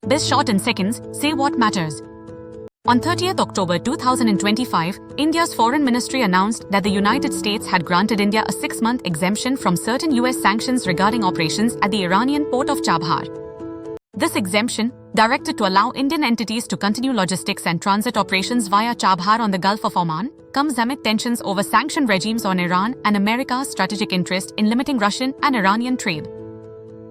Biz short in seconds, say what matters. On 30th October 2025, India's Foreign Ministry announced that the United States had granted India a 6-month exemption from certain US sanctions regarding operations at the Iranian port of Chabhar. This exemption, directed to allow Indian entities to continue logistics and transit operations via Chabhar on the Gulf of Oman, comes amid tensions over sanction regimes on Iran and America's strategic interest in limiting Russian and Iranian trade.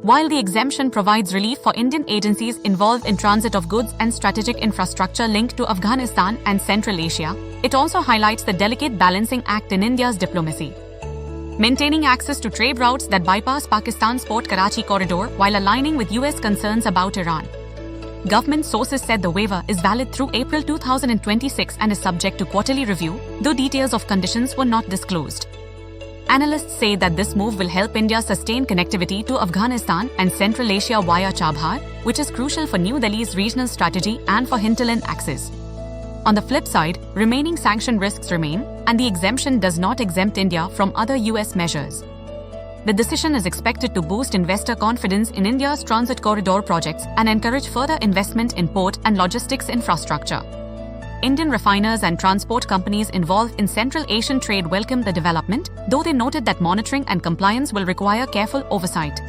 While the exemption provides relief for Indian agencies involved in transit of goods and strategic infrastructure linked to Afghanistan and Central Asia, it also highlights the delicate balancing act in India's diplomacy. Maintaining access to trade routes that bypass Pakistan's Port Karachi corridor while aligning with US concerns about Iran. Government sources said the waiver is valid through April 2026 and is subject to quarterly review, though details of conditions were not disclosed. Analysts say that this move will help India sustain connectivity to Afghanistan and Central Asia via Chabhar, which is crucial for New Delhi's regional strategy and for hinterland access. On the flip side, remaining sanction risks remain, and the exemption does not exempt India from other US measures. The decision is expected to boost investor confidence in India's transit corridor projects and encourage further investment in port and logistics infrastructure. Indian refiners and transport companies involved in Central Asian trade welcomed the development, though they noted that monitoring and compliance will require careful oversight.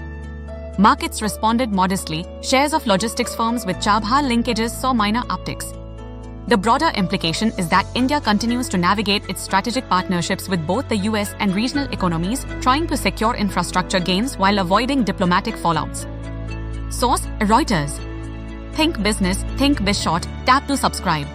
Markets responded modestly. Shares of logistics firms with Chabhar linkages saw minor upticks. The broader implication is that India continues to navigate its strategic partnerships with both the US and regional economies, trying to secure infrastructure gains while avoiding diplomatic fallouts. Source: Reuters. Think business, think biz short. Tap to subscribe.